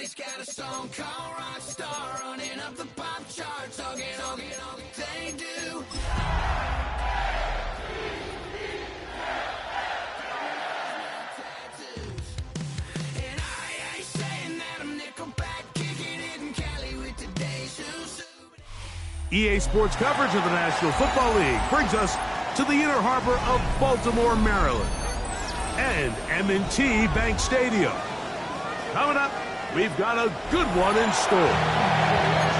He's got a song called Rockstar, running up the pop charts, all they do. And I ain't saying that I'm Nickelback, kicking it in Cali with today's shoes. EA Sports coverage of the National Football League brings us to the inner harbor of Baltimore, Maryland, and M&T Bank Stadium. Coming up, we've got a good one in store.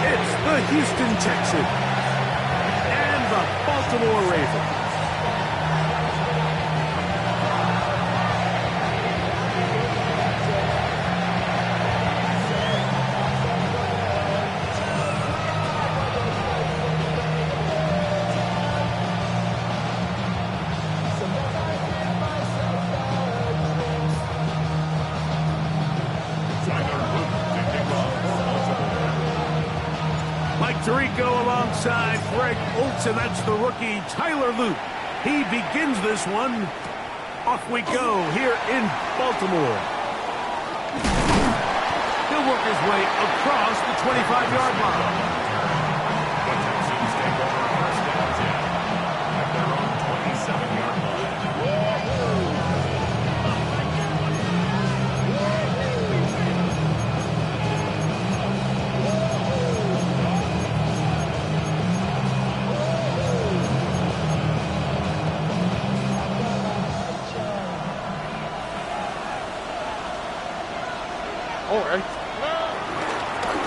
It's the Houston Texans and the Baltimore Ravens. Tirico alongside Greg Olsen. That's the rookie Tyler Luke. He begins this one. Off we go here in Baltimore. He'll work his way across the 25-yard line.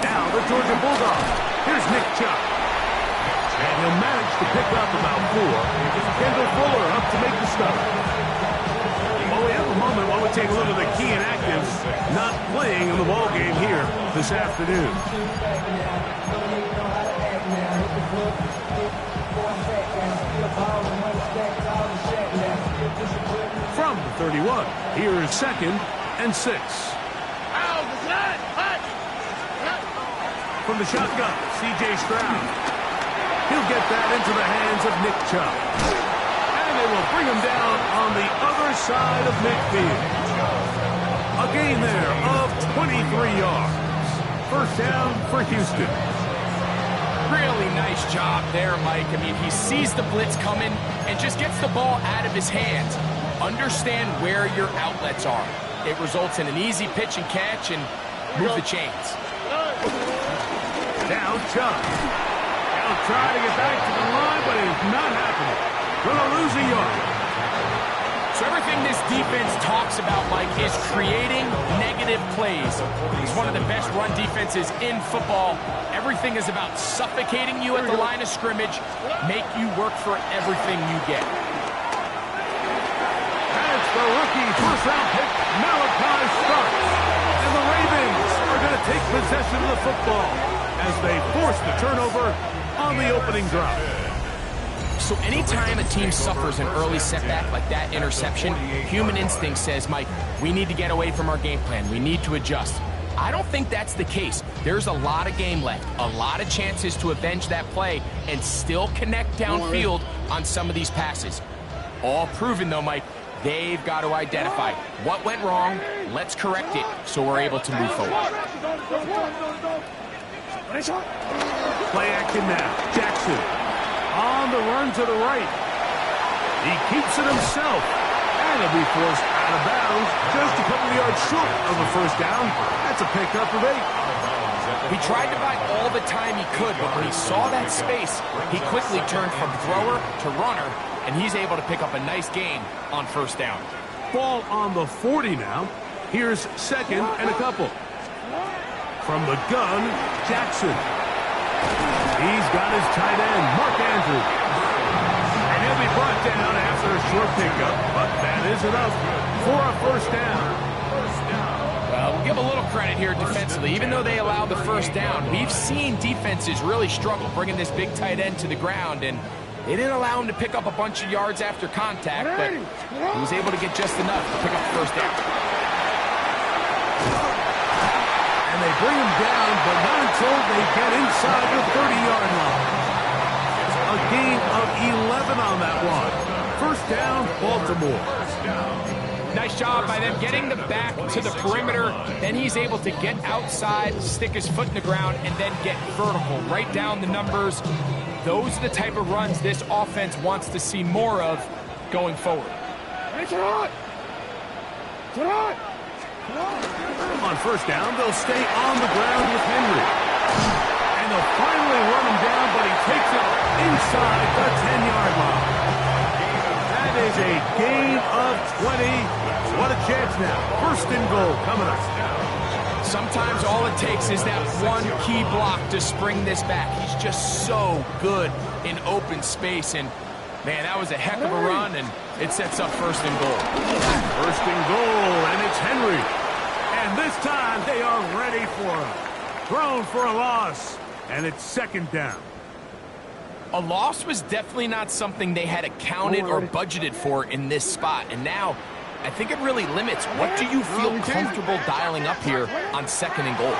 Now the Georgia Bulldogs. Here's Nick Chubb. And he'll manage to pick up about 4. Kendall Fuller up to make the stop. Well, we have a moment while we take a look at the key inactives not playing in the ball game here this afternoon. From the 31, here's 2nd and 6. From the shotgun, C.J. Stroud. He'll get that into the hands of Nick Chubb. And they will bring him down on the other side of midfield. A gain there of 23 yards. First down for Houston. Really nice job there, Mike. I mean, he sees the blitz coming and just gets the ball out of his hands. Understand where your outlets are. It results in an easy pitch and catch and move the chains. Now Chubb. He'll try to get back to the line, but it's not happening. Gonna lose a yard. So everything this defense talks about, Mike, is creating negative plays. He's one of the best run defenses in football. Everything is about suffocating you at the line of scrimmage, make you work for everything you get. That's the rookie first-round pick, Malachi Starks. And the Ravens are going to take possession of the football as they force the turnover on the opening drive. So anytime a team suffers an early setback like that interception, human instinct says, Mike, we need to get away from our game plan. We need to adjust. I don't think that's the case. There's a lot of game left, a lot of chances to avenge that play and still connect downfield on some of these passes. All proven, though, Mike, they've got to identify what went wrong, let's correct it so we're able to move forward. Play action now. Jackson on the run to the right. He keeps it himself. And he'll be forced out of bounds just a couple of yards short of a first down. That's a pickup of 8. He tried to buy all the time he could, but when he saw that space, he quickly turned from thrower to runner, and he's able to pick up a nice gain on first down. Ball on the 40 now. Here's 2nd and a couple. From the gun, Jackson. He's got his tight end, Mark Andrews. And he'll be brought down after a short pickup, but that is enough for a first down. Well, we'll give a little credit here defensively. Even though they allowed the first down, we've seen defenses really struggle bringing this big tight end to the ground, and they didn't allow him to pick up a bunch of yards after contact, but he was able to get just enough to pick up the first down. And they bring him down, but not until they get inside the 30-yard line. A gain of 11 on that one. First down, Baltimore. Nice job by them getting the back to the perimeter. Then he's able to get outside, stick his foot in the ground, and then get vertical. Right down the numbers. Those are the type of runs this offense wants to see more of going forward. On first down, they'll stay on the ground with Henry. And they'll finally run him down, but he takes it inside the 10-yard line. That is a gain of 20. What a chance now. First and goal coming up. Sometimes all it takes is that one key block to spring this back. He's just so good in open space. And, man, that was a heck of a run, and it sets up first and goal. First and goal, and it's Henry. And this time they are ready for him. Thrown for a loss, and it's second down. A loss was definitely not something they had accounted or budgeted for in this spot. And now, I think it really limits what do you feel comfortable dialing up here on second and goal. And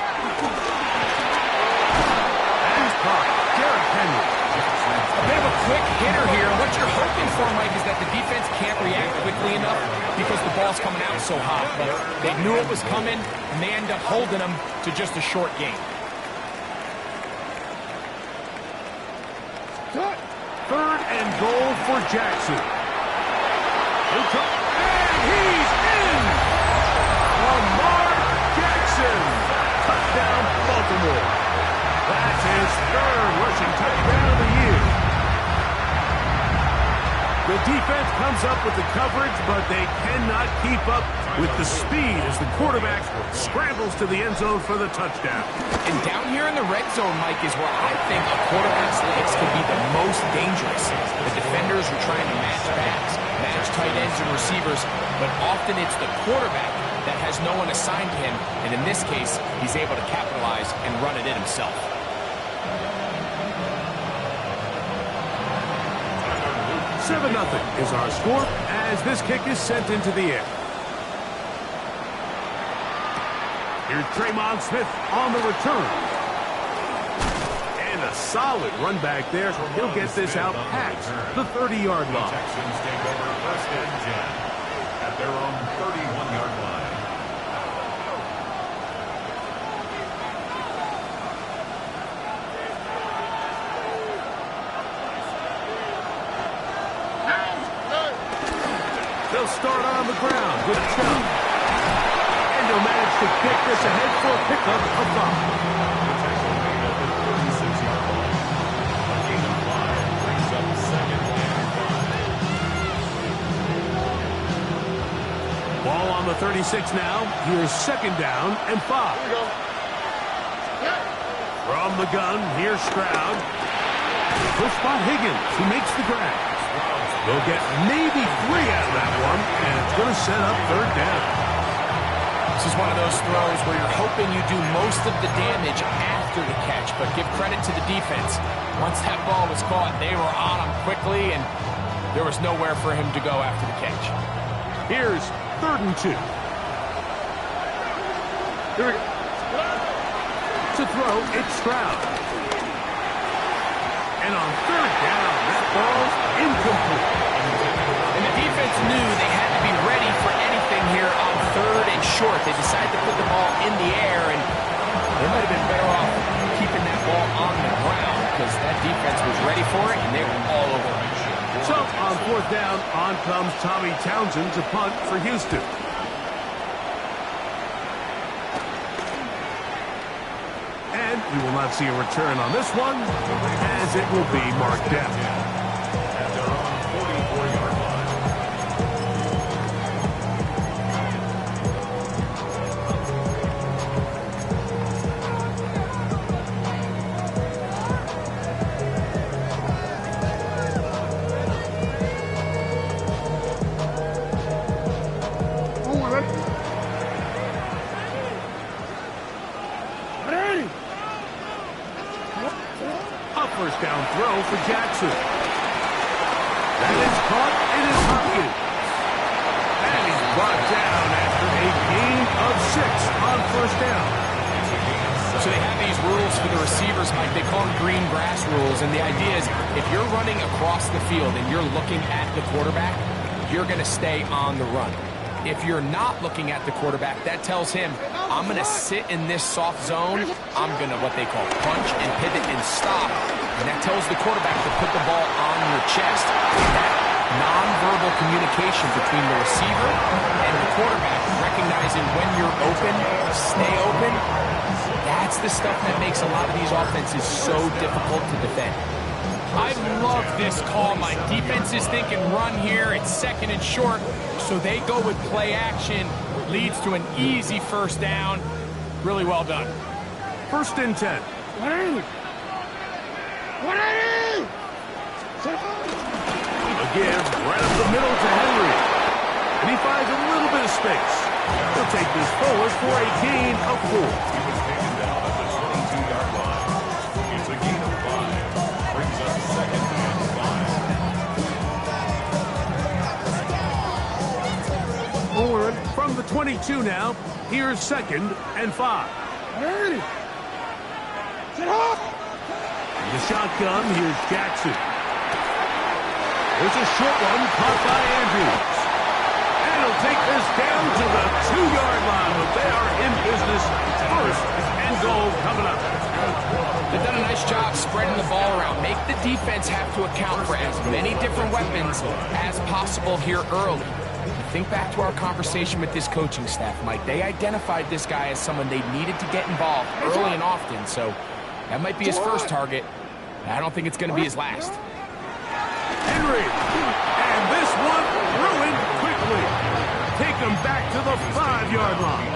caught. Derrick Henry. A bit of a quick hitter here. And what you're hoping for, Mike, is that the defense can't react quickly enough because the ball's coming out so hot. But they knew it was coming, and they end up holding them to just a short game. Third and goal for Jackson. And he's in! Lamar Jackson. Touchdown, Baltimore. That's his third rushing touchdown of the year. The defense comes up with the coverage, but they cannot keep up with the speed as the quarterback scrambles to the end zone for the touchdown. And down here in the red zone, Mike, is where I think a quarterback's legs can be the most dangerous. The defenders are trying to match backs, match tight ends and receivers, but often it's the quarterback that has no one assigned to him, and in this case, he's able to capitalize and run it in himself. Seven 0 is our score as this kick is sent into the air. Here's Draymond Smith on the return. And a solid run back there. He'll get this out past the 30-yard line. Texans take over first and 10 at their own 31-yard line. They'll start on the ground with a shove. And they'll manage to kick this ahead for a pickup of 5. The tackle made at the 36-yard line. A gain of 5 brings up second and 5. Ball on the 36 now. Here's second down and 5. From the gun, here's Stroud. Push by Higgins, who makes the grab. They'll get maybe 3 out of that one, and it's going to set up third down. This is one of those throws where you're hoping you do most of the damage after the catch, but give credit to the defense. Once that ball was caught, they were on him quickly, and there was nowhere for him to go after the catch. Here's third and 2. Here we go. To throw, it's Stroud. And on third down, that ball's incomplete. And the defense knew they had to be ready for anything here on third and short. They decided to put the ball in the air, and they might have been better off keeping that ball on the ground because that defense was ready for it, and they were all over it. So on fourth down, on comes Tommy Townsend to punt for Houston. And we will not see a return on this one, as it will be marked down. At their own 44-yard line. First down throw for Jackson. That is caught, and it's Hopkins. And he's brought down after a gain of 6 on first down. So they have these rules for the receivers, Mike. They call them green grass rules, and the idea is if you're running across the field and you're looking at the quarterback, you're going to stay on the run. If you're not looking at the quarterback, that tells him, I'm going to sit in this soft zone. I'm going to what they call punch and pivot and stop. And that tells the quarterback to put the ball on your chest. That nonverbal communication between the receiver and the quarterback, recognizing when you're open, stay open, that's the stuff that makes a lot of these offenses so difficult to defend. I love this call. My defense is thinking run here. It's second and short, so they go with play action. Leads to an easy first down. Really well done. 1st and 10. Again, right up the middle to Henry. And he finds a little bit of space. He'll take this forward for a gain of 4. He was taken down at the 22-yard line. It's a gain of 5. Brings up 2nd and 5. Forward from the 22 now. Here's 2nd and 5. The shotgun, here's Jackson. There's a short one caught by Andrews. And he'll take this down to the 2-yard line, but they are in business. 1st and goal coming up. They've done a nice job spreading the ball around. Make the defense have to account for as many different weapons as possible here early. Think back to our conversation with this coaching staff, Mike. They identified this guy as someone they needed to get involved early and often, so that might be his first target. I don't think it's going to be his last. Henry, and this one ruined quickly. Take him back to the 5-yard line.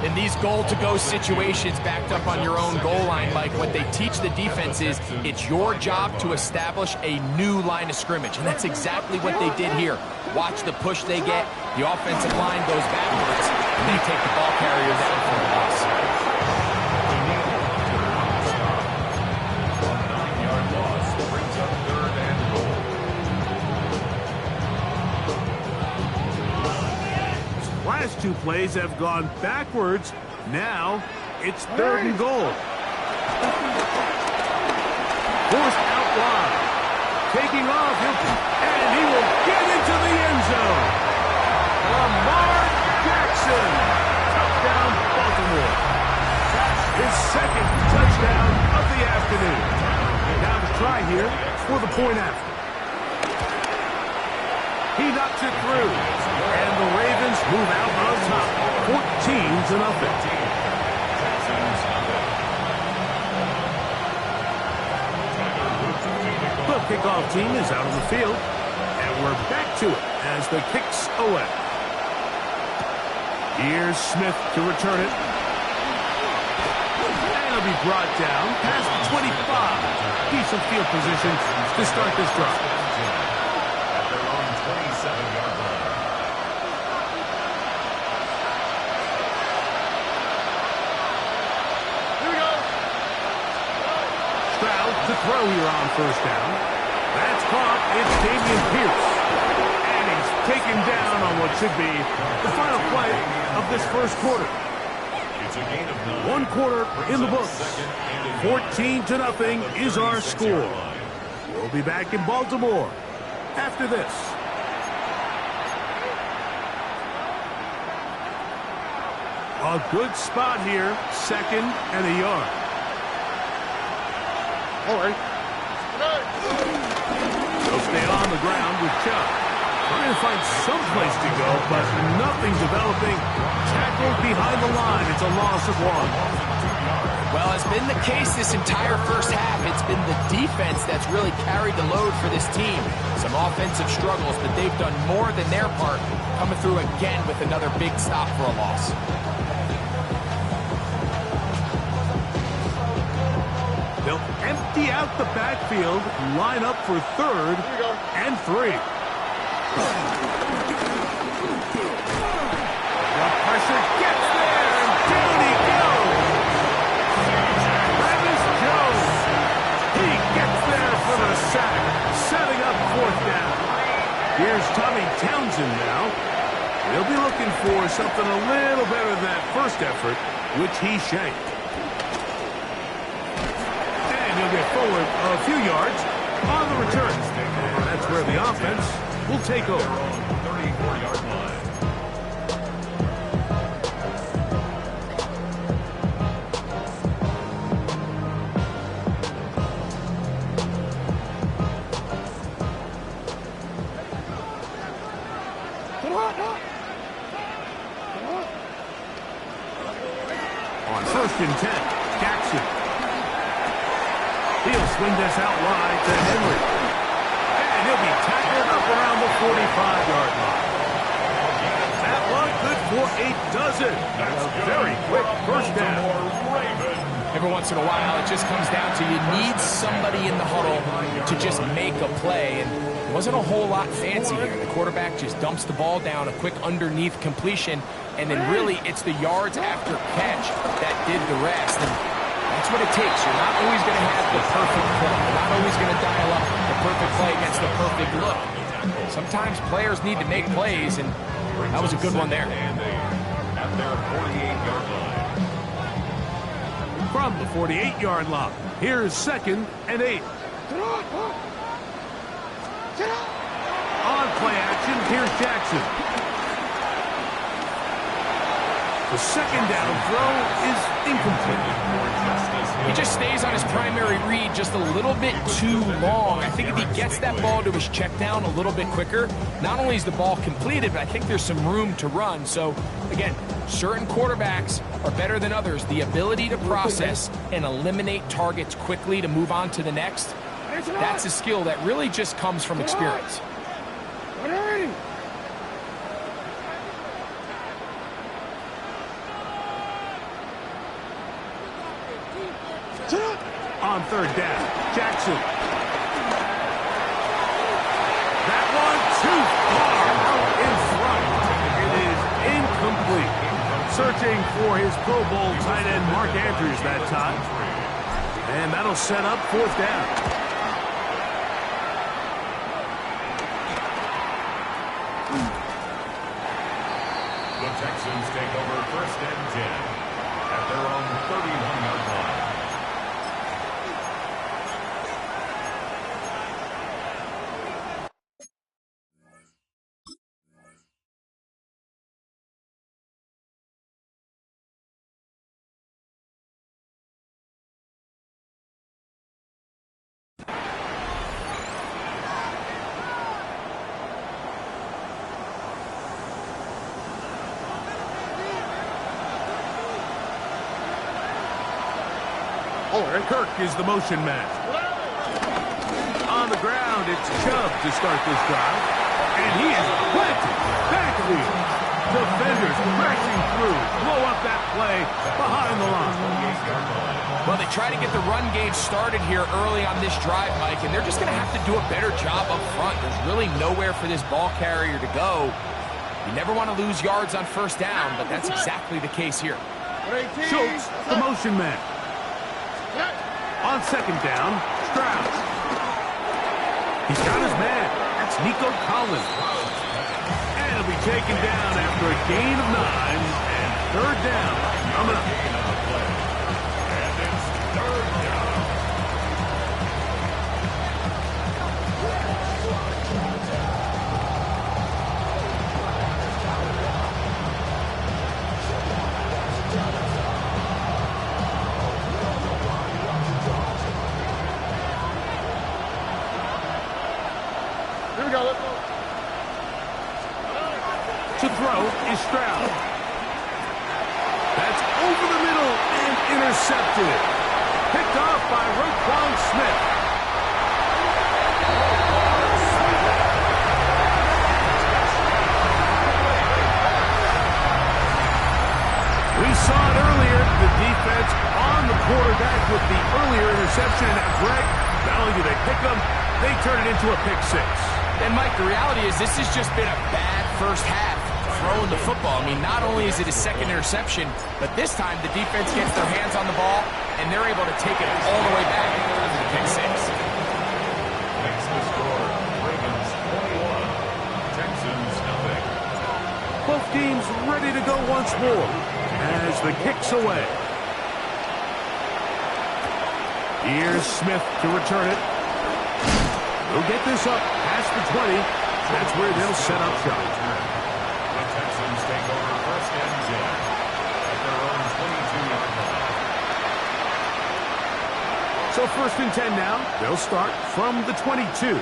In these goal-to-go situations backed up on your own goal line, Mike, what they teach the defense is it's your job to establish a new line of scrimmage, and that's exactly what they did here. Watch the push they get. The offensive line goes backwards, and they take the ball carrier down for a loss. Last 2 plays have gone backwards. Now it's 3rd and goal. Forced out wide. Taking off, and he will get into the end zone. Lamar Jackson. Touchdown, Baltimore. That's his 2nd touchdown of the afternoon. Now to try here for the point after. He knocks it through, and the Ravens move out on top, 14-0. The kickoff team is out on the field, and we're back to it as the kick's away. Here's Smith to return it. And he'll be brought down past the 25. Decent field position to start this drive. At their own 27-yard line. Stroud to throw here on 1st down. That's caught. It's Dameon Pierce. And he's taken down on what should be the final play of this 1st quarter. It's a gain of 1 9. quarter in the books. 14-0 is our score. We'll be back in Baltimore after this. A good spot here. 2nd and a yard. All right. They'll stay on the ground with Chubb. Trying to find some place to go, but nothing developing. Tackled behind the line. It's a loss of 1. Well, it's been the case this entire first half. It's been the defense that's really carried the load for this team. Some offensive struggles, but they've done more than their part, coming through again with another big stop for a loss. They'll empty out the backfield, line up for 3rd and 3. The pressure gets there, and down he goes. Travis Jones. He gets there for the sack, setting up 4th down. Here's Tommy Townsend now. He'll be looking for something a little better than that first effort, which he shanked. He'll get forward a few yards on the return. That's where the offense will take over. 34-yard line. First and 10. Jackson. He'll swing this out wide to Henry. And he'll be tackled up around the 45-yard line. That one good for a dozen. A very quick first down. Every once in a while, it just comes down to you need somebody in the huddle to just make a play. And it wasn't a whole lot fancy here. The quarterback just dumps the ball down, a quick underneath completion, and then really it's the yards after catch that did the rest. And that's what it takes. You're not always going to have the perfect play. You're not always going to dial up the perfect play against the perfect look. Sometimes players need to make plays, and that was a good one there. At their 48-yard line. From the 48-yard line, here's 2nd and 8. On play action, here's Jackson. The second down throw is incomplete. He just stays on his primary read just a little bit too long. I think if he gets that ball to his check down a little bit quicker, not only is the ball completed, but I think there's some room to run. So, again, certain quarterbacks are better than others. The ability to process and eliminate targets quickly to move on to the next, that's a skill that really just comes from experience. On third down, Jackson. That one too far out in front. It is incomplete. Searching for his Pro Bowl tight end Mark Andrews that time. And that'll set up fourth down. The Texans take over 1st and 10 at their own 31-yard line. And Kirk is the motion man. On the ground, it's Chubb to start this drive. And he is planted. Backwheel. Defenders crashing through. Blow up that play behind the line. Well, they try to get the run game started here early on this drive, Mike, and they're just going to have to do a better job up front. There's really nowhere for this ball carrier to go. You never want to lose yards on first down, but that's exactly the case here. Schultz, the motion man. On second down, Stroud. He's got his man. That's Nico Collins. And he'll be taken down after a gain of 9. And third down coming up. And it's 3rd down. To throw is Stroud. That's over the middle and intercepted. Picked off by Roquan Smith. We saw it earlier, the defense on the quarterback with the earlier interception. Now, Greg, not only do they pick them, they turn it into a pick 6. And, Mike, the reality is this has just been a bad first half throwing the football. I mean, not only is it his second interception, but this time the defense gets their hands on the ball, and they're able to take it all the way back to the pick 6. Makes the score Ravens 21, Texans nothing. Both teams ready to go once more as the kick's away. Here's Smith to return it. He'll get this up past the 20. That's where they'll set up shop. The Texans take over 1st and 10 at their own 22-yard line. So 1st and 10 now. They'll start from the 22.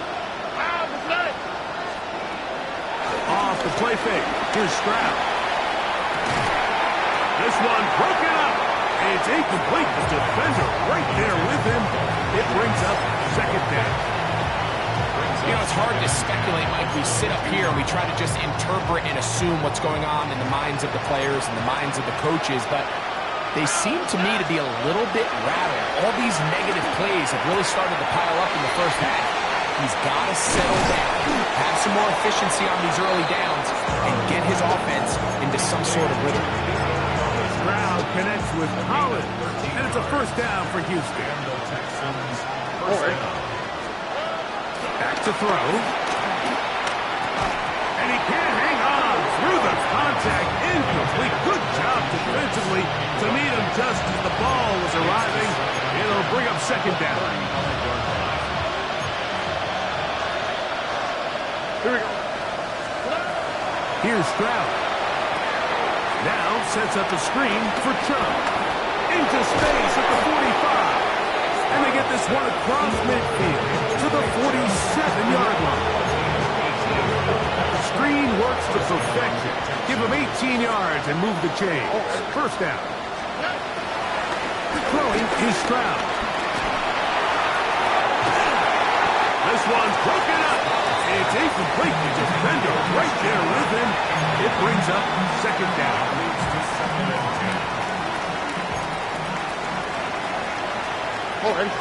Off the play fake. Here's Stroud. This one broken up. A It's incomplete. The defender right there with him. It brings up second down. You know, it's hard to speculate, Mike. We sit up here and we try to just interpret and assume what's going on in the minds of the players and the minds of the coaches, but they seem to me to be a little bit rattled. All these negative plays have really started to pile up in the first half. He's got to settle down, have some more efficiency on these early downs, and get his offense into some sort of rhythm. Stroud connects with Collins, and it's a first down for Houston. Back to throw. And he can't hang on through the contact. Incomplete. Good job defensively to meet him just as the ball was arriving. It'll bring up second down. Here we go. Here's Stroud. Now sets up the screen for Chubb. Into space at the 45. And they get this one across midfield to the 47-yard line. Screen works to perfection. Give him 18 yards and move the chains. First down. Throwing is Stroud. This one's broken up. It's incomplete. The defender right there with him. It brings up second down. Forward.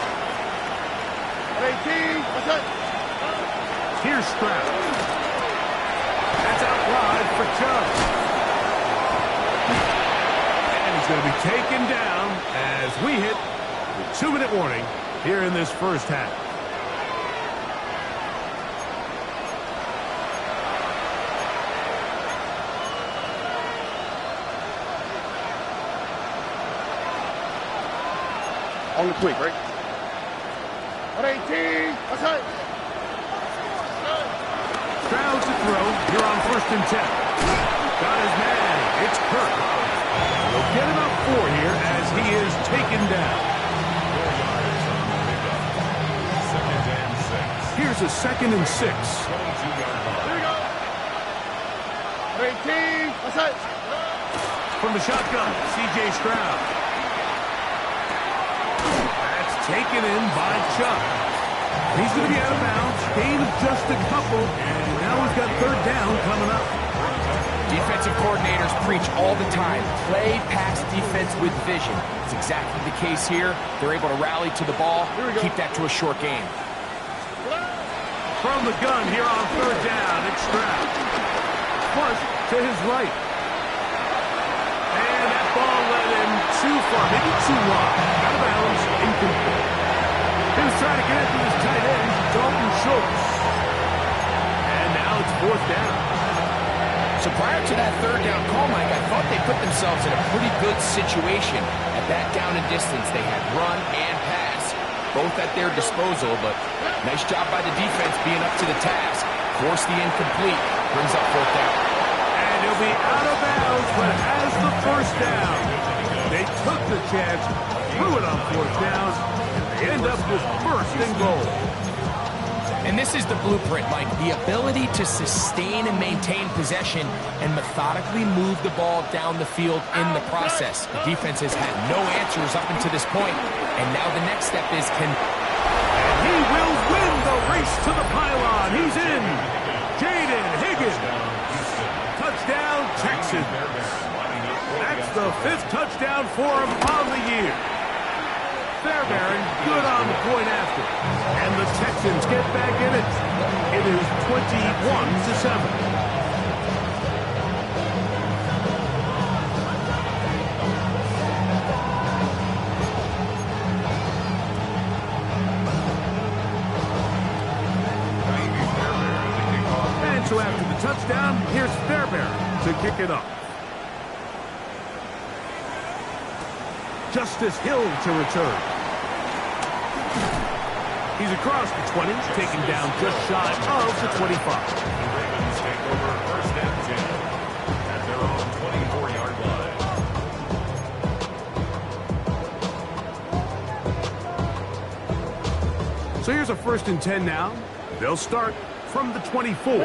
18. What's that? Here's Stroud. That's out wide for Chubb. And he's going to be taken down as we hit the 2-minute warning here in this first half. On the quick, right? 118. What's that? Stroud to throw. You're on 1st and 10. Got his man. It's Kirk. We'll get about 4 here as he is taken down. Here's a 2nd and 6. Here we go. 118. What's that? From the shotgun, C.J. Stroud. Taken in by Chubb. He's going to be out of bounds. Gain of just a couple. And now he's got 3rd down coming up. Defensive coordinators preach all the time. Play pass defense with vision. It's exactly the case here. They're able to rally to the ball, keep that to a short game. From the gun here on 3rd down, it's Stroud. Push to his right. And that ball led him too far, maybe too wide. Out of bounds, incomplete. He was trying to connect with his tight end, Dalton Schultz. And now it's 4th down. So prior to that 3rd down call, Mike, I thought they put themselves in a pretty good situation. At that down and distance, they had run and pass, both at their disposal, but nice job by the defense being up to the task. Force the incomplete, brings up 4th down. And he'll be out of bounds, but has the 1st down. They took the chance, threw it on 4th down, and they end up with 1st and goal. And this is the blueprint, Mike. The ability to sustain and maintain possession and methodically move the ball down the field in the process. The defense has had no answers up until this point, and now the next step is And he will win the race to the pylon. He's in. Jaden Higgins. Touchdown, Texans. That's the 5th touchdown for him on the year. Fairbairn good on the point after. And the Texans get back in it. It is 21-7. So after the touchdown, here's Fairbairn to kick it off. Justice Hill to return. He's across the 20, taken down just shy of the 25. The Ravens take over 1st and 10 at their own 24-yard line. So here's a 1st and 10 now. They'll start from the 24.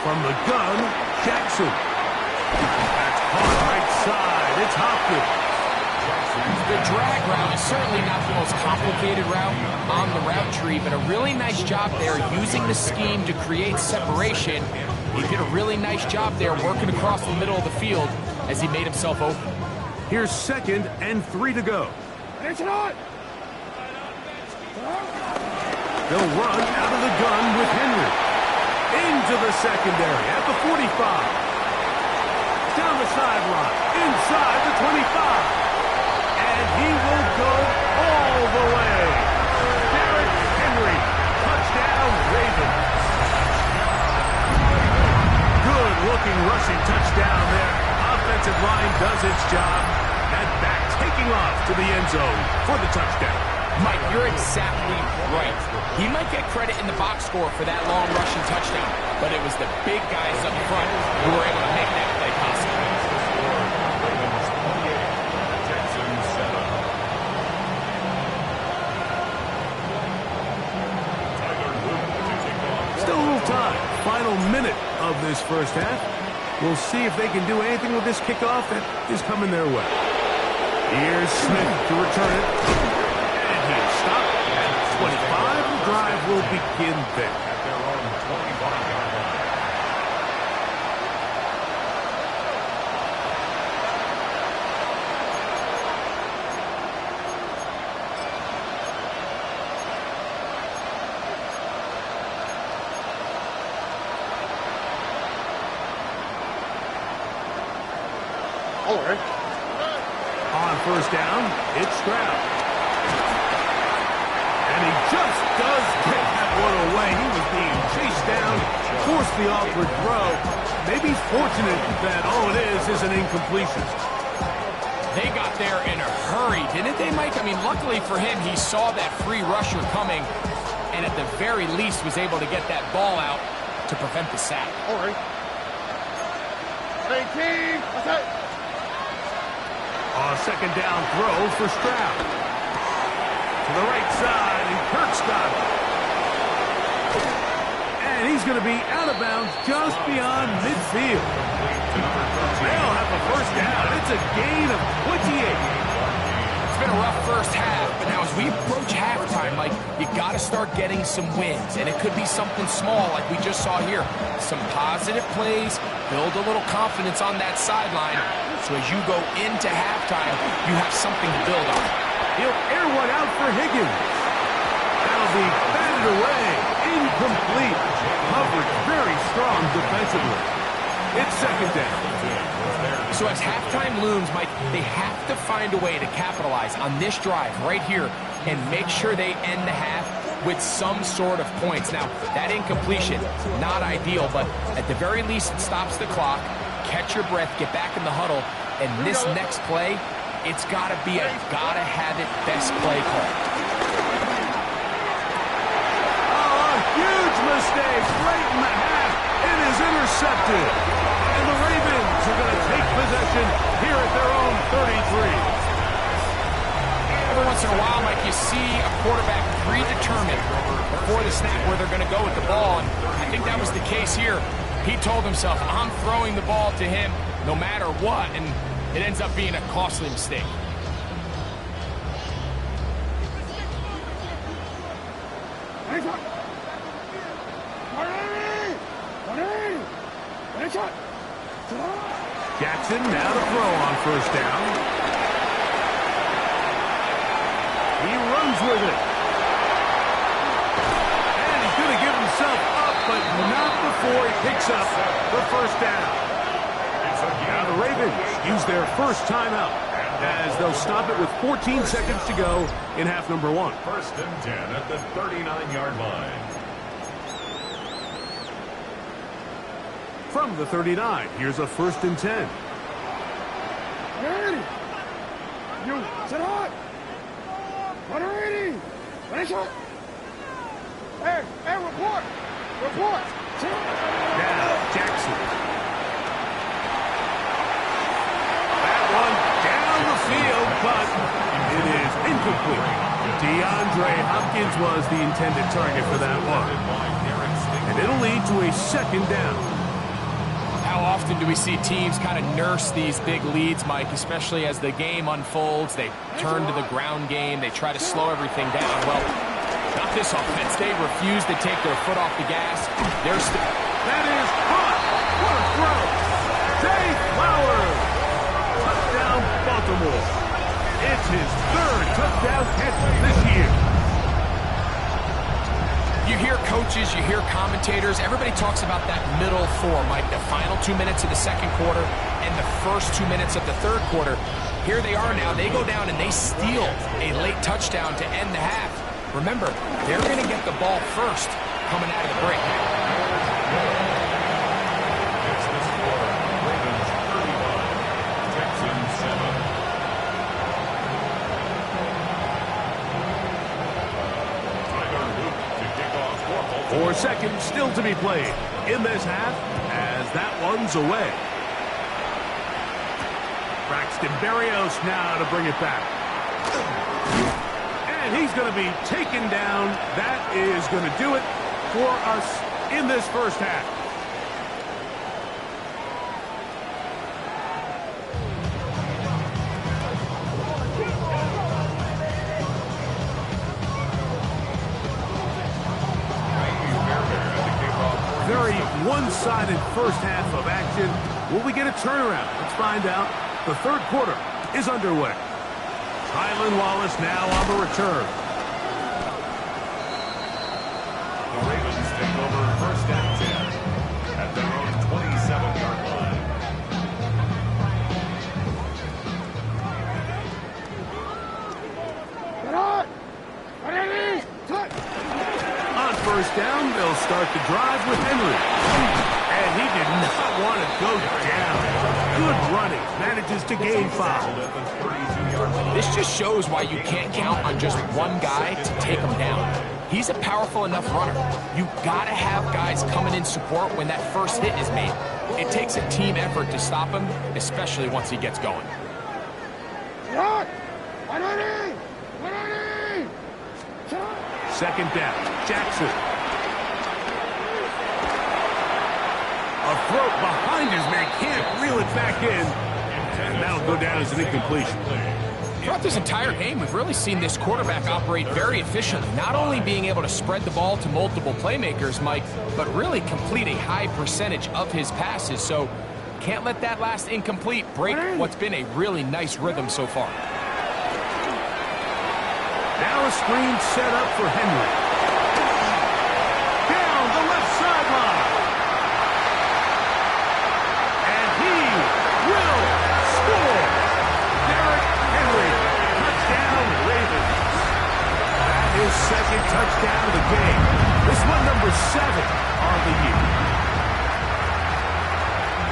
From the gun, Jackson. That's hard right side. It's Hopkins. The drag route is certainly not the most complicated route on the route tree, but a really nice job there using the scheme to create separation. He did a really nice job there working across the middle of the field as he made himself open. Here's 2nd and 3 to go. They'll run out of the gun with Henry. Into the secondary at the 45. Down the sideline, inside the 25. And he will go all the way. Derrick Henry, touchdown Ravens. Good-looking rushing touchdown there. Offensive line does its job. And back taking off to the end zone for the touchdown. Mike, you're exactly right. He might get credit in the box score for that long rushing touchdown, but it was the big guys up front who were able to make that play possible. Still a little time. Final minute of this first half. We'll see if they can do anything with this kickoff that is coming their way. Here's Smith to return it. And he's stopped at 25. The drive will begin there. At their own 25-yard line. All right. On first down, it's Stroud. And he just does get that one away. He was being chased down, forced the awkward throw. Maybe fortunate that all it is an incompletion. They got there in a hurry, didn't they, Mike? I mean, luckily for him, he saw that free rusher coming, and at the very least was able to get that ball out to prevent the sack. All right. Hey, team. Okay. A second down throw for Stroud. To the right side, and Kirk's got it. And he's going to be out of bounds just beyond midfield. They'll have a first down. It's a gain of 28. It's been a rough first half, but now as we approach halftime, Mike, you got to start getting some wins, and it could be something small like we just saw here. Some positive plays, build a little confidence on that sideline, so as you go into halftime, you have something to build on. He'll air one out for Higgins. That'll be batted away. Incomplete. Coverage very strong defensively. It's second down. So as halftime looms, Mike, they have to find a way to capitalize on this drive right here and make sure they end the half with some sort of points. Now, that incompletion, not ideal, but at the very least, it stops the clock. Catch your breath, get back in the huddle, and this next play, it's got to be a gotta-have-it best play call. Oh, a huge mistake late in the half. It is intercepted. And the Ravens are going to take possession here at their own 33. Every once in a while, Mike, you see a quarterback predetermined before the snap where they're going to go with the ball, and I think that was the case here. He told himself, I'm throwing the ball to him no matter what, and it ends up being a costly mistake. Jackson now to throw on first down. He runs with it. And he's going to give himself up, but not before he picks up the first down. Now the Ravens use their first timeout as they'll stop it with 14 seconds to go in half number one. First and 10 at the 39-yard line. From the 39, here's a first and 10. Ready. You sit on. Ready. Ready, shot. Hey, report. Report. Now Jackson. That one down the field, but it is incomplete. DeAndre Hopkins was the intended target for that one. And it'll lead to a second down. How often do we see teams kind of nurse these big leads, Mike, especially as the game unfolds? They turn to the ground game. They try to slow everything down. Well, not this offense. They refuse to take their foot off the gas. They're still... That is hot. What a throw. Jay Flowers. Touchdown, Baltimore. It's his third touchdown catch this year. You hear coaches, you hear commentators, everybody talks about that middle four, Mike, the final 2 minutes of the second quarter and the first 2 minutes of the third quarter. Here they are now. They go down and they steal a late touchdown to end the half. Remember, they're going to get the ball first coming out of the break. It's the score. Ravens 31, Texans 7. 4 seconds still to be played in this half as that one's away. Braxton Berrios now to bring it back. And he's going to be taken down. That is going to do it for us in this first half. Very one-sided first half of action. Will we get a turnaround? Let's find out. The third quarter is underway. Tylan Wallace now on the return. The Ravens take over first and 10 at their own 27-yard line. Get on! Get in! Touch! On first down, they'll start the drive with Henry. And he did not want to go down. Good running. Manages to gain 5. This just shows why you can't count on just one guy to take him down. He's a powerful enough runner. You've got to have guys coming in support when that first hit is made. It takes a team effort to stop him, especially once he gets going. Run! Second down, Jackson. A throw behind his man, can't reel it back in. And that'll go down as an incompletion. Throughout this entire game, we've really seen this quarterback operate very efficiently, not only being able to spread the ball to multiple playmakers, Mike, but really complete a high percentage of his passes. So can't let that last incomplete break what's been a really nice rhythm so far. Now a screen set up for Henry. Down the left sideline. And he will score. Derrick Henry. Touchdown, Ravens. That is second touchdown of the game. This one number 7 on the year.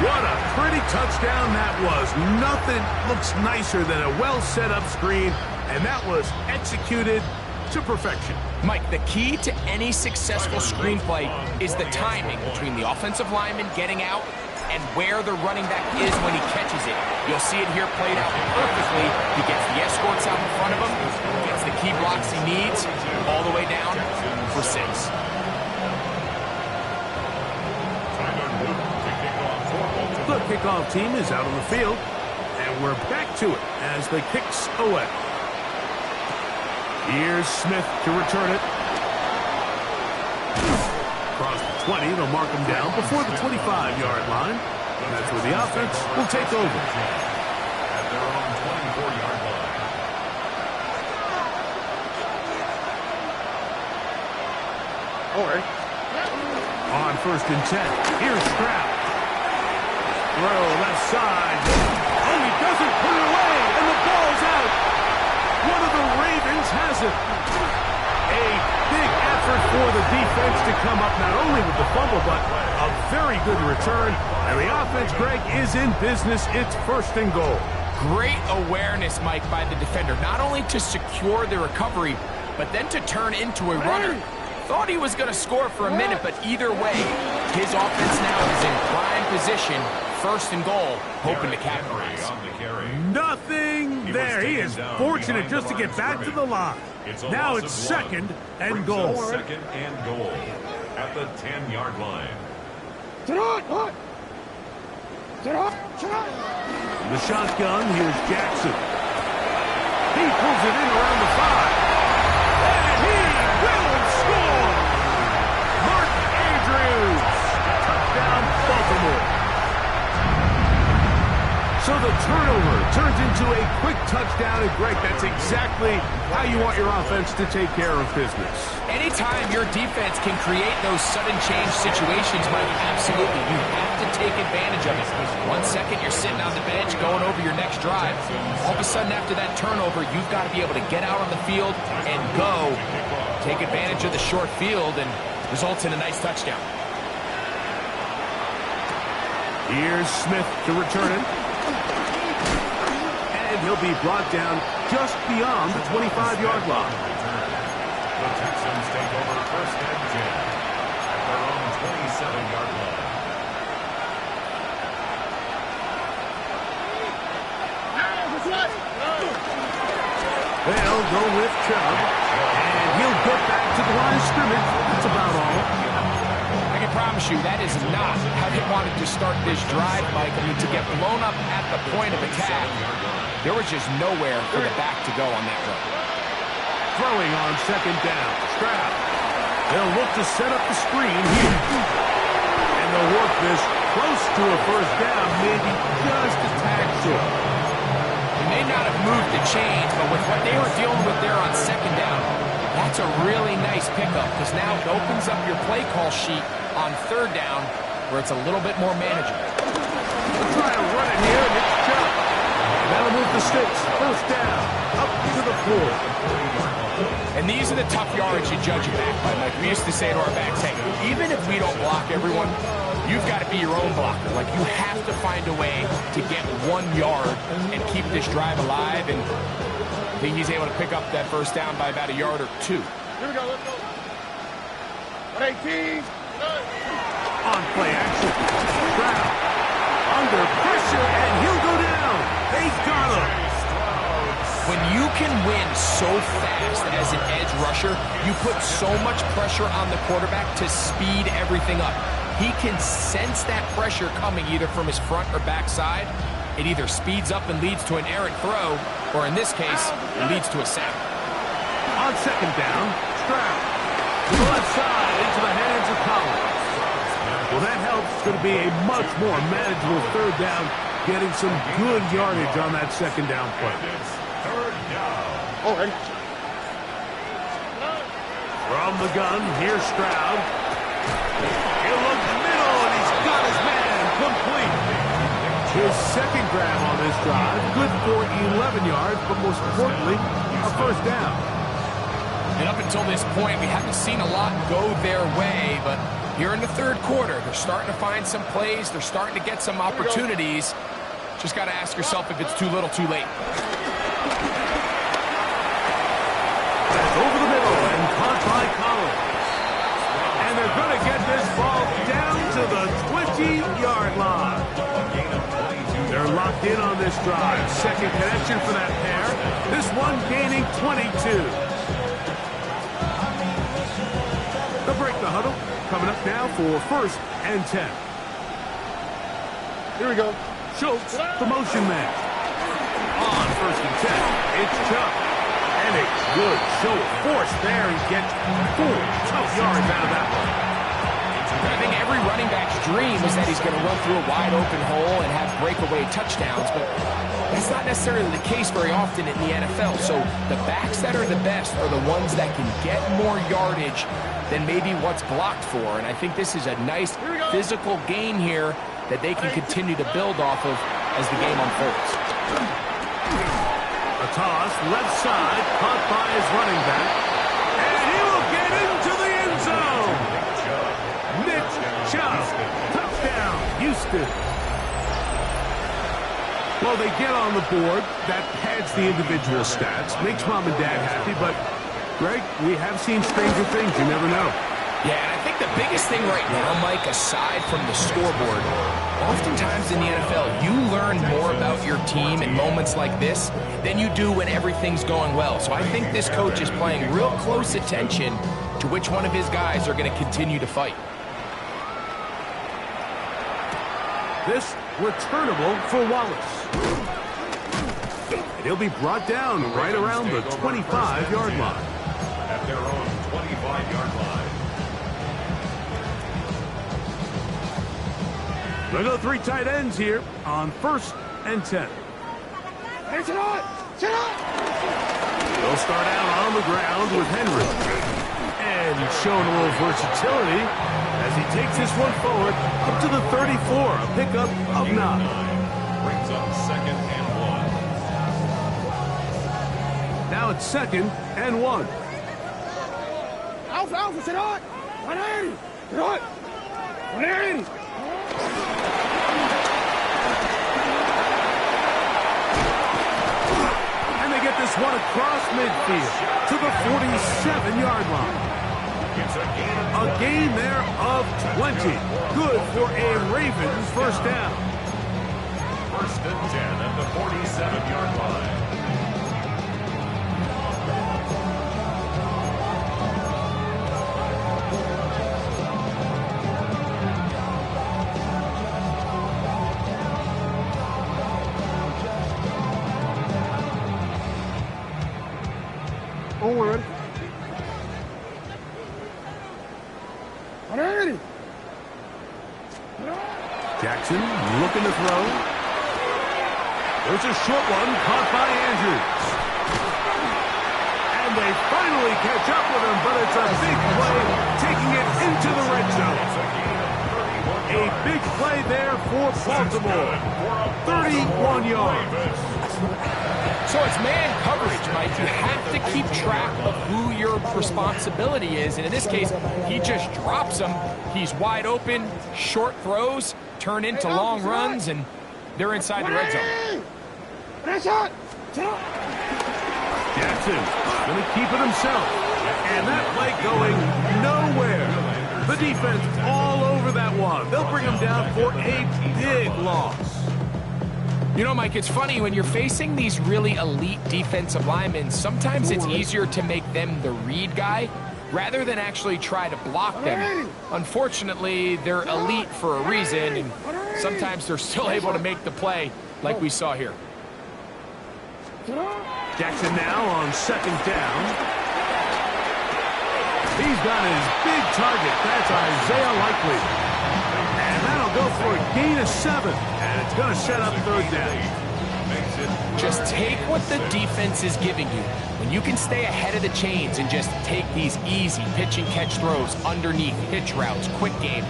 What a pretty touchdown that was. Nothing looks nicer than a well set up screen. And that was executed to perfection. Mike, the key to any successful screenplay is the timing between the offensive lineman getting out and where the running back is when he catches it. You'll see it here played out perfectly. He gets the escorts out in front of him, gets the key blocks he needs, all the way down for 6. The kickoff team is out on the field, and we're back to it as the kicks away. Here's Smith to return it. Across the 20, they'll mark him down before the 25-yard line. And that's where the offense will take over. At their own 24-yard line. All right. On first and 10, here's Stroud. Throw left side. Oh, he doesn't put it away, and the ball's out. One of the Ravens has it. A big effort for the defense to come up not only with the fumble, but a very good return. And the offense, Greg, is in business. It's first and goal. Great awareness, Mike, by the defender. Not only to secure the recovery, but then to turn into a runner. Thought he was going to score for a minute, but either way, his offense now is in prime position. First and goal, hoping to capitalize. Nothing there. He is fortunate just to get back to the line. Now it's second and goal. Second and goal at the 10-yard line. Sit on! The shotgun, here's Jackson. He pulls it in around the 5. And he will score! Mark Andrews! Touchdown, Baltimore. So the turnover turns into a quick touchdown, and Greg, that's exactly how you want your offense to take care of business. Anytime your defense can create those sudden change situations, Mike, absolutely, you have to take advantage of it. 1 second, you're sitting on the bench going over your next drive. All of a sudden, after that turnover, you've got to be able to get out on the field and go. Take advantage of the short field, and results in a nice touchdown. Here's Smith to return it. And he'll be brought down just beyond the 25-yard line. The Texans take over first and 10 at their own 27-yard line. They'll go with Chubb, and he'll get back to the line of scrimmage. That's about all. I can promise you that is not how they wanted to start this drive, Mike. I mean, to get blown up at the point of attack, there was just nowhere for the back to go on that run. Throwing on second down. Stroud. They'll look to set up the screen here. And they'll work this close to a first down, maybe just a tad short. They may not have moved the chains, but with what they were dealing with there on second down, that's a really nice pickup, because now it opens up your play call sheet on third down where it's a little bit more manageable. They'll try to run it here, and it's Chubb. That'll move the sticks. First down. Up to the 4. And these are the tough yards you judge it back by, Mike. We used to say to our backs, hey, even if we don't block everyone, you've got to be your own blocker. Like, you have to find a way to get 1 yard and keep this drive alive. And I think he's able to pick up that first down by about a yard or 2. Here we go, let's go. 118. On play action. Stroud. Under pressure, and he'll go down. They got him. When you can win so fast as an edge rusher, you put so much pressure on the quarterback to speed everything up. He can sense that pressure coming either from his front or back side. It either speeds up and leads to an errant throw, or in this case, it leads to a sack. On second down, Stroud. To the left side, into the hands of Collins. Well, that helps. It's going to be a much more manageable third down, getting some good yardage on that second down play. Third down. All right. From the gun, here's Stroud. He'll look middle, and he's got his man complete. His second grab on this drive, good for 11 yards, but most importantly, a first down. And up until this point, we haven't seen a lot go their way, but here in the third quarter, they're starting to find some plays. They're starting to get some opportunities. Just got to ask yourself if it's too little, too late. That's over the middle and caught by Collins. And they're going to get this ball down to the 20-yard line. They're locked in on this drive. Second connection for that pair. This one gaining 22. They'll break the huddle. Coming up now for first and 10. Here we go. Schultz, the motion man. On first and 10, it's Chubb. And a good show of force there. He gets 4 tough yards out of that one. I think every running back's dream is that he's going to run through a wide open hole and have breakaway touchdowns, but that's not necessarily the case very often in the NFL. So the backs that are the best are the ones that can get more yardage than maybe what's blocked for. And I think this is a nice physical gain here that they can continue to build off of as the game unfolds. A toss, left side, caught by his running back. And he will get into the end zone. Nick Chubb, touchdown, Houston. Well, they get on the board. That pads the individual stats, makes mom and dad happy, but Greg, we have seen stranger things. You never know. Yeah, and I think the biggest thing right now, Mike, aside from the scoreboard, oftentimes in the NFL, you learn more about your team in moments like this than you do when everything's going well. So I think this coach is paying real close attention to which one of his guys are going to continue to fight. This returnable for Wallace. And he'll be brought down right around the 25-yard line. At their own 25-yard line. We'll go 3 tight ends here on 1st and 10. Hey, sit on! Sit on! They'll start out on the ground with Henry. And he's showing a little versatility as he takes this one forward up to the 34, a pickup of 9. Brings up 2nd and 1. Now it's 2nd and 1. Alpha, sit on! 180! Sit on! 180! And they get this one across midfield to the 47-yard line. A gain there of 20. Good for a Ravens first down. 1st and 10 at the 47-yard line. Forward. 180! Jackson looking to throw. There's a short one caught by Andrews. And they finally catch up with him, but it's a big play taking it into the red zone. A big play there for Baltimore. 31 yards. So it's man coverage, Mike. You have to keep track of who your responsibility is. And in this case, he just drops him. He's wide open. Short throws turn into long runs, and they're inside the red zone. Jackson going to keep it himself. And that play going nowhere. The defense all over that one. They'll bring him down for a big loss. You know, Mike, it's funny, when you're facing these really elite defensive linemen, sometimes it's easier to make them the read guy rather than actually try to block them. Unfortunately, they're elite for a reason, and sometimes they're still able to make the play like we saw here. Jackson now on 2nd down. He's got his big target. That's Isaiah Likely. And that'll go for a gain of 7. And it's going to set up 3rd down. Just take what the defense is giving you. When you can stay ahead of the chains and just take these easy pitch and catch throws underneath, hitch routes, quick game,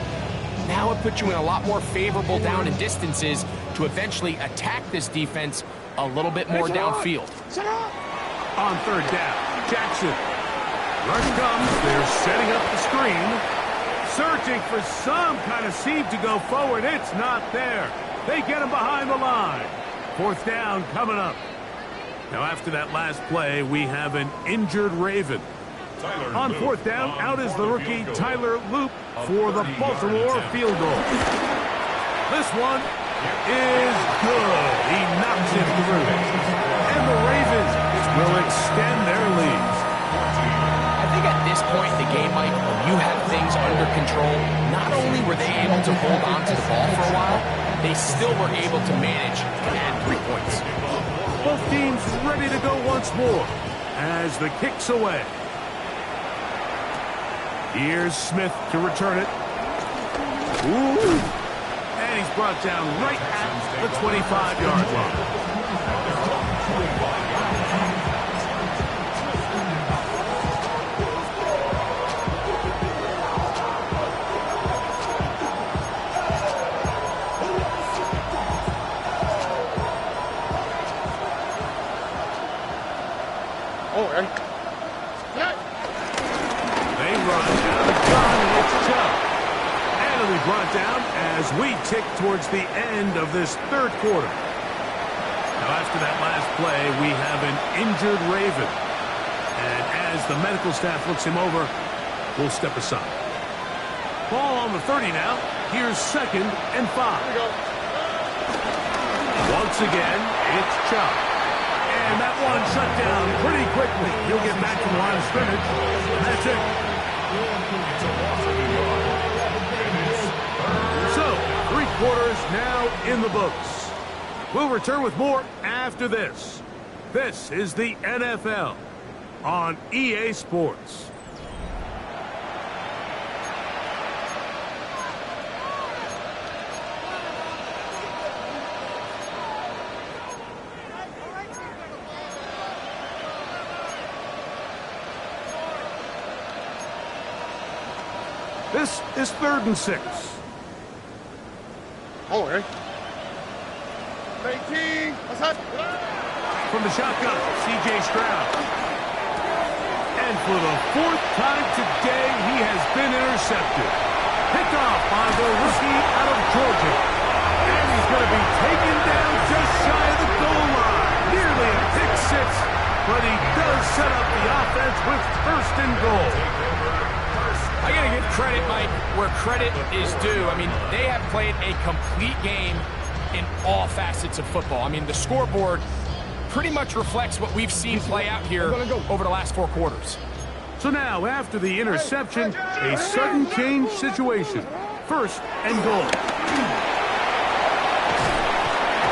now it puts you in a lot more favorable down and distances to eventually attack this defense a little bit more downfield. On 3rd down, Jackson. Rush comes. They're setting up the screen. Searching for some kind of seam to go forward. It's not there. They get him behind the line. 4th down coming up. Now after that last play, we have an injured Raven. On 4th down, out is the rookie Tyler Loop for the Baltimore field goal. This one is good. He knocks it through. And the Ravens will extend their lead. I think at this point in the game, Mike, when you have things under control, not only were they able to hold on to the ball for a while, they still were able to manage to add 3 points. Both teams ready to go once more as the kick's away. Here's Smith to return it. Ooh. And he's brought down right at the 25-yard line. They run out of gun, and it's Chubb. And it'll be brought down as we tick towards the end of this 3rd quarter. Now after that last play, we have an injured Raven. And as the medical staff looks him over, we'll step aside. Ball on the 30 now. Here's 2nd and 5. Once again, it's Chubb. And that one shut down pretty quickly. He'll get back to the line of scrimmage. And that's it. So, 3 quarters now in the books. We'll return with more after this. This is the NFL on EA Sports. This is 3rd and 6. Oh, eh? 18. What's up? From the shotgun, C.J. Stroud. And for the 4th time today, he has been intercepted. Picked off by the rookie out of Georgia. And he's going to be taken down just shy of the goal line. Nearly a pick six, but he does set up the offense with 1st and goal. I got to give credit, Mike, where credit is due. I mean, they have played a complete game in all facets of football. I mean, the scoreboard pretty much reflects what we've seen play out here over the last 4 quarters. So now, after the interception, a sudden change situation. 1st and goal.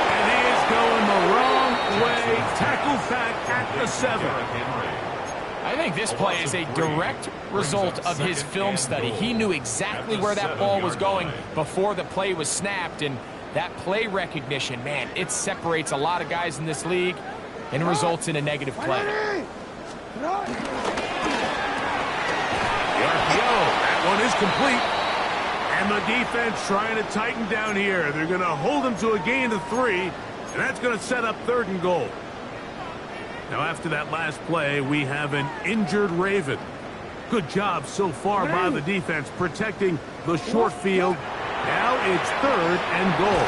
And he is going the wrong way. Tackled back at the 7. I think this play is a direct result of his film study. He knew exactly where that ball was going before the play was snapped, and that play recognition, man, it separates a lot of guys in this league and results in a negative play. The RPO, that one is complete. And the defense trying to tighten down here. They're going to hold him to a gain of 3, and that's going to set up 3rd and goal. Now, after that last play, we have an injured Raven. Good job so far by the defense protecting the short field. Now it's 3rd and goal.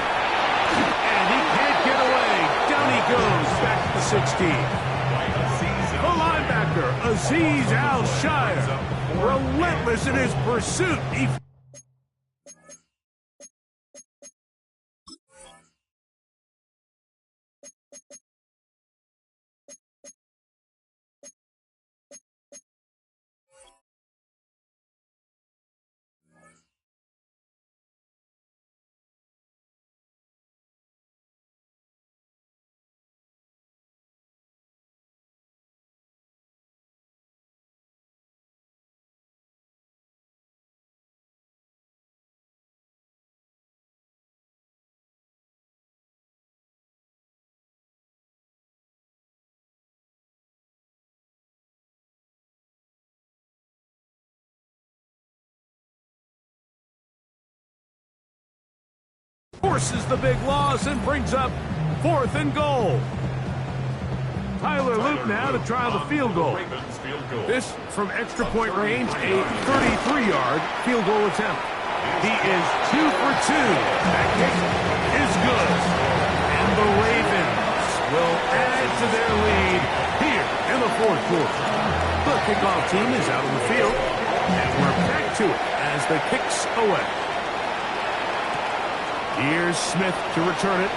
And he can't get away. Down he goes back to the 16. The linebacker, Azeez Al-Shire, relentless in his pursuit. He forces the big loss and brings up 4th and goal. Tyler Luke now to try the field goal. This from extra point range, a 33-yard field goal attempt. He is 2 for 2. That kick is good. And the Ravens will add to their lead here in the 4th quarter. The kickoff team is out on the field, and we're back to it as the kick's away. Here's Smith to return it.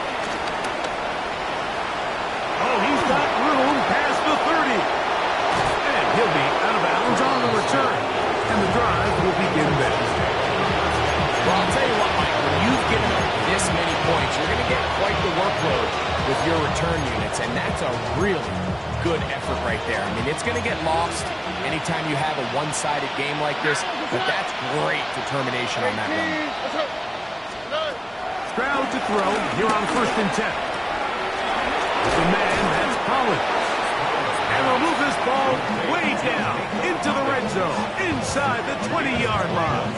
Oh, he's got room past the 30. And he'll be out of bounds on the return. And the drive will begin then. Well, I'll tell you what, Mike, when you've given up this many points, you're going to get quite the workload with your return units, and that's a really good effort right there. I mean, it's going to get lost anytime you have a one-sided game like this, but that's great determination on that run. Stroud to throw here on 1st and 10. The man, that's Collins. And will move this ball way down into the red zone, inside the 20-yard line.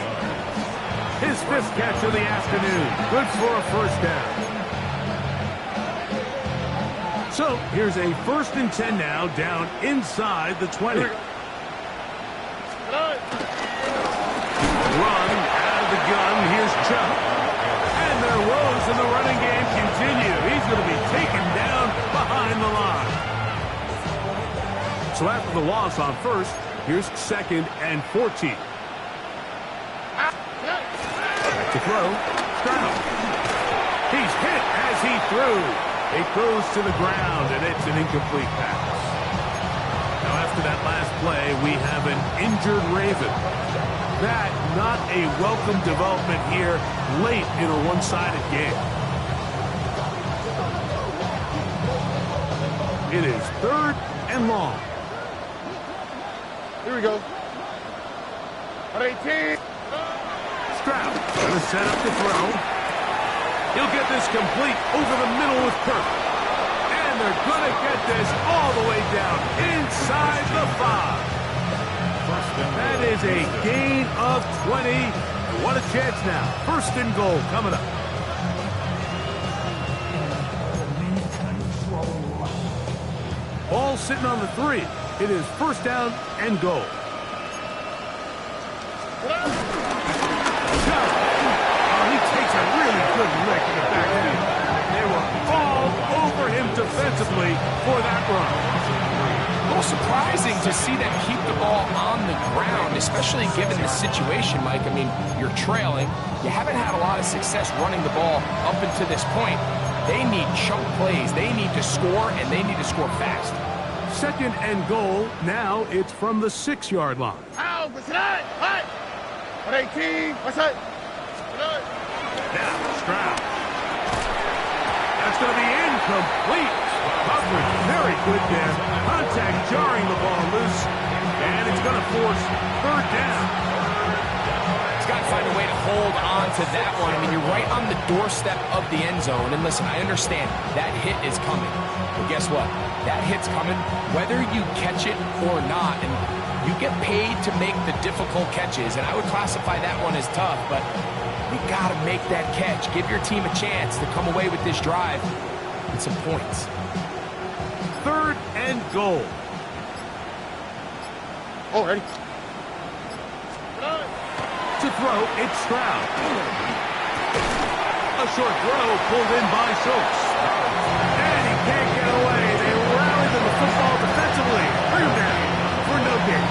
His 5th catch of the afternoon. Good for a 1st down. So here's a 1st and 10 now, down inside the 20. Run out of the gun. Here's Chubb. And their woes in the running game continue. He's going to be taken down behind the line. So after the loss on 1st, here's 2nd and 14. Back to throw. Stroud. He's hit as he threw. It goes to the ground, and it's an incomplete pass. Now after that last play, we have an injured Raven. that not a welcome development here late in a one-sided game? It is 3rd and long. Here we go. 18. Stroud going to set up the throw. He'll get this complete over the middle with Kirk. And they're going to get this all the way down inside the 5. That is a gain of 20. What a chance now. 1st and goal coming up. Ball sitting on the 3. It is 1st down and goal. He takes a really good lick in the back end. They were all over him defensively for that run. A little surprising to see them keep the ball on the ground, especially given the situation, Mike. I mean, you're trailing. You haven't had a lot of success running the ball up until this point. They need chunk plays. They need to score, and they need to score fast. 2nd and goal. Now it's from the 6-yard line. Ow, what's that? What? 18. What's that? Now, Stroud. That's going to be incomplete. Coverage very good there. Contact jarring the ball loose. And it's going to force 3rd down. He's got to find a way to hold on to that one. I mean, you're right on the doorstep of the end zone. And listen, I understand that hit is coming. But guess what? That hit's coming whether you catch it or not. And you get paid to make the difficult catches. And I would classify that one as tough. But you got to make that catch. Give your team a chance to come away with this drive with some points. 3rd and goal. Oh, ready. To throw, it's Stroud. A short throw pulled in by Schultz. And he can't get away. They rallied to the football defensively. Bring him down for no gain.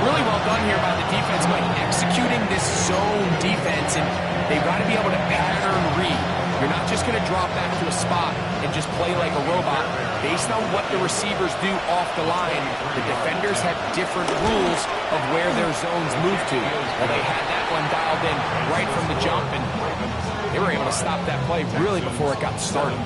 Really well done here by the defense by executing this zone defense, and they've got to be able to pattern read. You're not just going to drop back to a spot and just play like a robot. Based on what the receivers do off the line, the defenders have different rules of where their zones move to. Well, they had that one dialed in right from the jump, and they were able to stop that play really before it got started.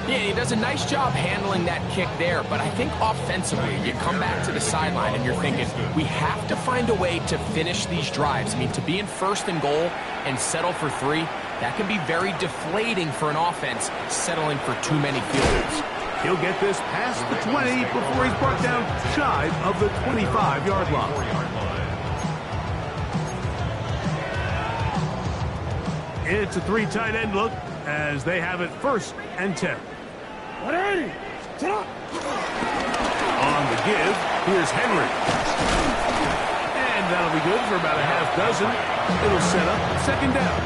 Yeah, he does a nice job handling that kick there, but I think offensively, you come back to the sideline and you're thinking, we have to find a way to finish these drives. I mean, to be in 1st and goal and settle for 3, that can be very deflating for an offense settling for too many field goals. He'll get this past the 20 before he's brought down shy of the 25-yard line. It's a 3 tight end look as they have it 1st and 10. 180. Sit up. On the give, here's Henry. And that'll be good for about a half dozen. It'll set up 2nd down.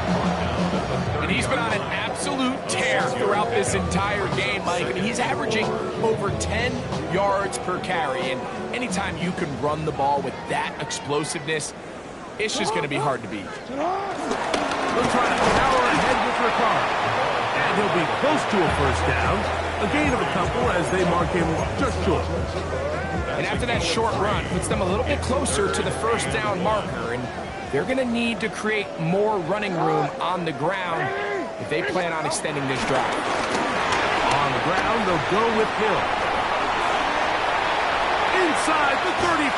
And he's been on an absolute tear throughout this entire game, Mike. I mean, he's averaging over 10 yards per carry. And anytime you can run the ball with that explosiveness, it's just going to be hard to beat. They'll try to power ahead with Ricard. And he'll be close to a 1st down. A gain of a couple as they mark him just short. And after that short run, puts them a little bit closer to the 1st down marker. And they're going to need to create more running room on the ground if they plan on extending this drive. On the ground, they'll go with Hill. Inside the 35.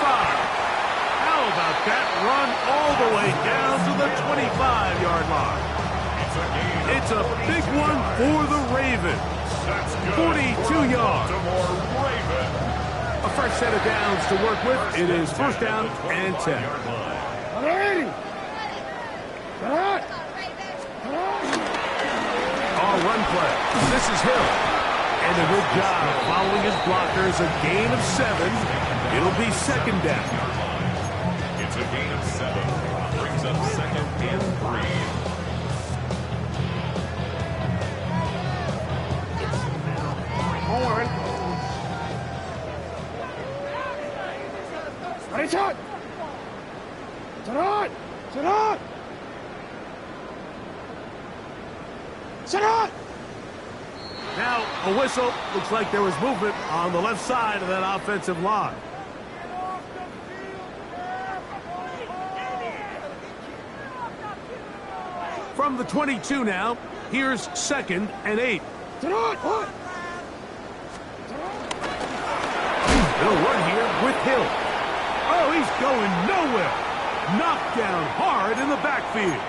How about that run all the way down to the 25-yard line? It's a big one for the Ravens. 42 yards. A fresh set of downs to work with. It is 1st down and 10. 180. On run play. This is Hill. And a good job following his blockers. A gain of 7. It'll be 2nd down. It's a gain of 7. Brings up 2nd and 3. Ready, shot! Sit on! Sit on! Sit on! Now, a whistle. Looks like there was movement on the left side of that offensive line. From the 22 now, here's 2nd and 8. Throw it. They'll run here with Hill. Oh, he's going nowhere. Knocked down hard in the backfield.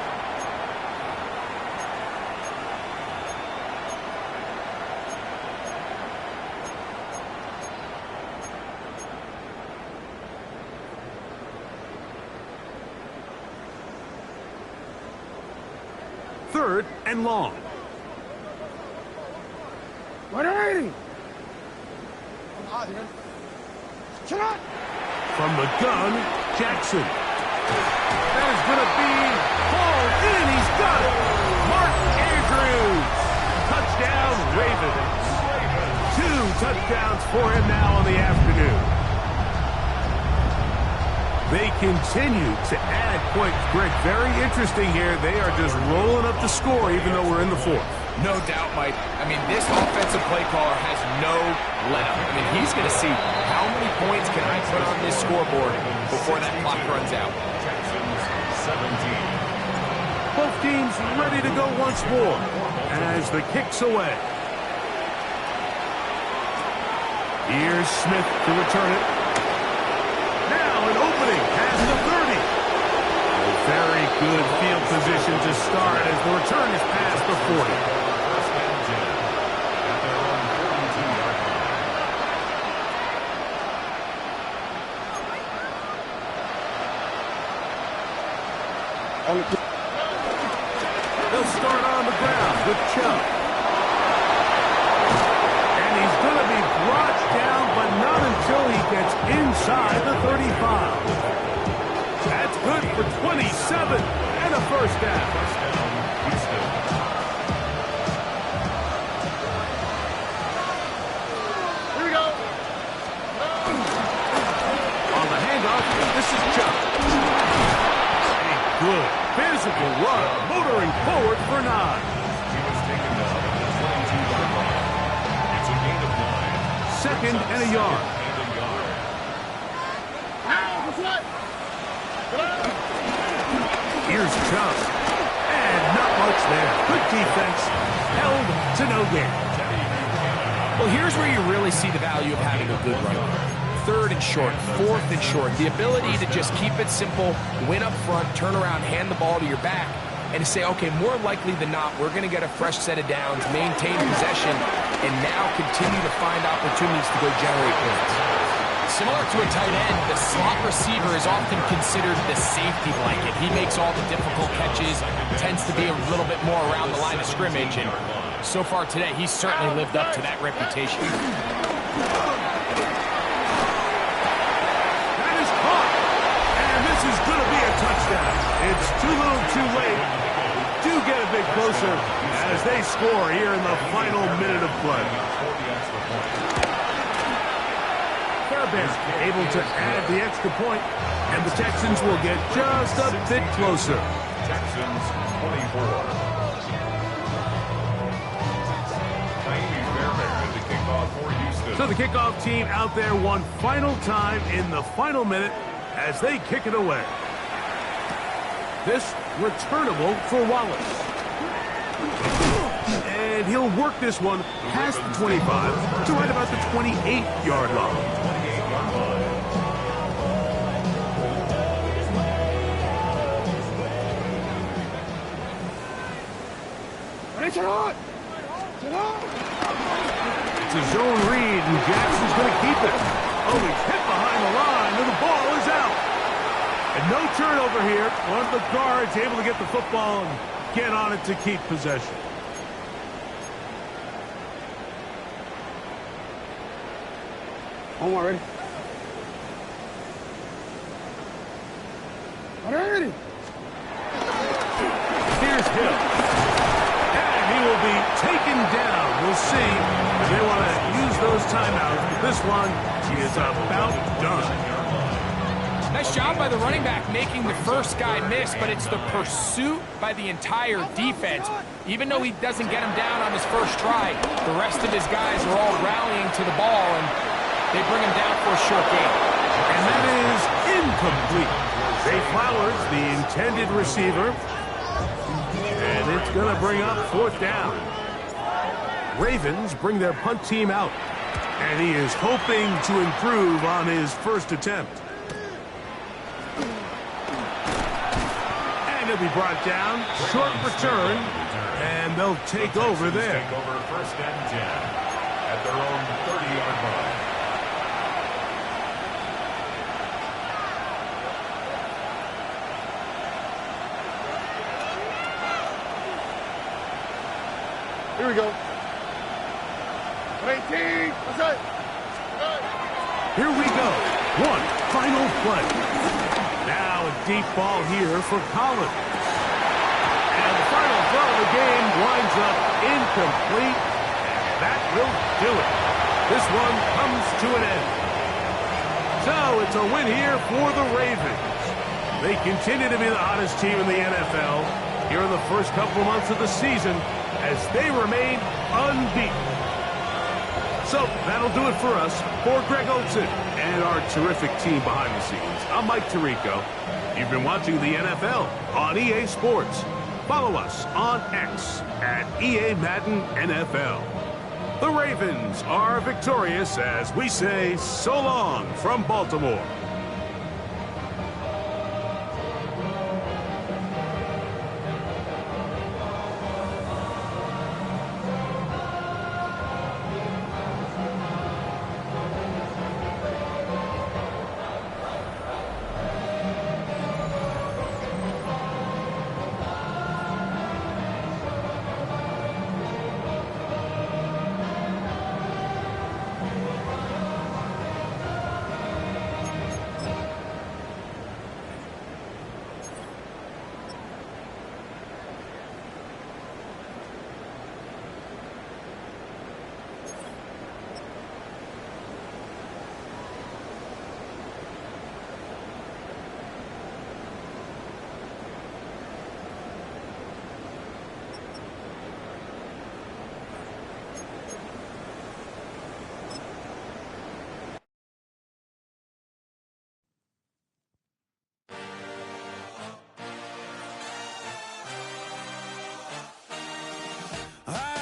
Third and long. 180. Shot. From the gun, Jackson. That is going to be hauled in. He's got it. Mark Andrews. Touchdown, Ravens. 2 touchdowns for him now on the afternoon. They continue to add points. Greg, very interesting here. They are just rolling up the score even though we're in the 4th. No doubt, Mike. I mean, this offensive play caller has no let-up. I mean, he's going to see how many points can I put on this scoreboard before that clock runs out. Texans 17. Both teams ready to go once more as the kick's away. Here's Smith to return it. Now an opening past the 30. A very good field position to start as the return is past the 40. First and 10 at their own 42-yard line. They'll start on the ground with Chubb. And he's going to be brought down, but not until he gets inside the 35. That's good for 27 and a first down. First down, Houston. Here we go. On the handoff, this is Chubb. A good physical run, motoring forward for 9. He was taken down at the 22-yard line. It's a gain of 9. 2nd and a yard. And a yard. Here's Chubb. And not much there. Good defense. Held to no gain. Well, here's where you really see the value of having a good running back. 3rd and short, 4th and short. The ability to just keep it simple, win up front, turn around, hand the ball to your back, and to say, okay, more likely than not, we're going to get a fresh set of downs, maintain possession, and now continue to find opportunities to go generate points. Similar to a tight end, the slot receiver is often considered the safety blanket. He makes all the difficult catches, tends to be a little bit more around the line of scrimmage, and so far today, he's certainly lived up to that reputation. That is caught. And this is going to be a touchdown. It's too little too late. Do get a bit closer as they score here in the final minute of play. Fairbairn able to add the extra point, and the Texans will get just a bit closer. Texans 24. Fairbairn to kick off for Houston. So the kickoff team out there one final time in the final minute as they kick it away. This returnable for Wallace. And he'll work this one past the 25 to right about the 28-yard line. 28-yard line. It's It's a zone read, and Jackson's going to keep it. Oh, he's hit behind the line, and the ball is out. And no turnover here. One of the guards able to get the football and get on it to keep possession. One more, ready? 180. Here's Hill. And he will be taken down. We'll see. They want to use those timeouts, but this one is about done. Nice job by the running back making the first guy miss, but it's the pursuit by the entire defense. Even though he doesn't get him down on his first try, the rest of his guys are all rallying to the ball, and they bring him down for a short gain. And that is incomplete. Zay Flowers, the intended receiver. And it's going to bring up 4th down. Ravens bring their punt team out, and he is hoping to improve on his first attempt. And he'll be brought down. Short return, and they'll take over there. Take over 1st and 10 at their own 30-yard line. Here we go. 18. What's up? Here we go. One final play. Now a deep ball here for Collins. And the final throw of the game winds up incomplete. That will do it. This one comes to an end. So it's a win here for the Ravens. They continue to be the hottest team in the NFL here in the first couple months of the season as they remain unbeaten. So that'll do it for us. For Greg Olson and our terrific team behind the scenes, I'm Mike Tirico. You've been watching the NFL on EA Sports. Follow us on X at EA Madden NFL. The Ravens are victorious as we say so long from Baltimore.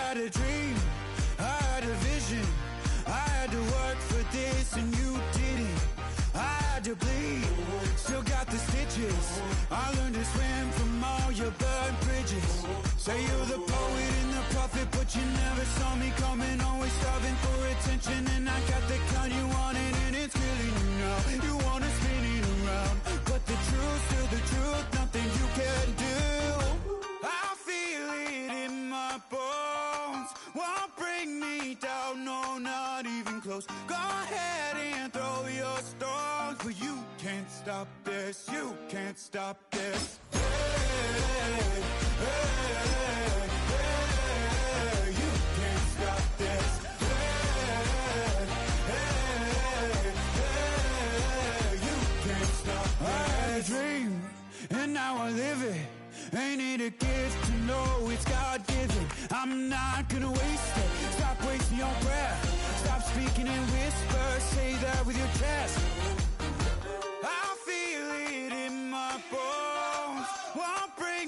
A dream, I had a vision, I had to work for this and you didn't. I had to bleed, still got the stitches. I learned to swim from all your burned bridges. Say you're the poet and the prophet, but you never saw me coming. Always starving for attention, and I got the kind you wanted, and it's killing you now. You wanna spin it around, but the truth's still the truth, nothing you can do. I feel it in my bones, won't bring me down, no, not even close. Go ahead and throw your stones, but you can't stop this, you can't stop this. Hey, hey, hey, you can't stop this. Hey, hey, hey, you can't stop this. I had a dream, and now I live it. Ain't it a gift to know it's God-given? I'm not gonna waste it. Stop wasting your breath. Stop speaking in whispers. Say that with your chest.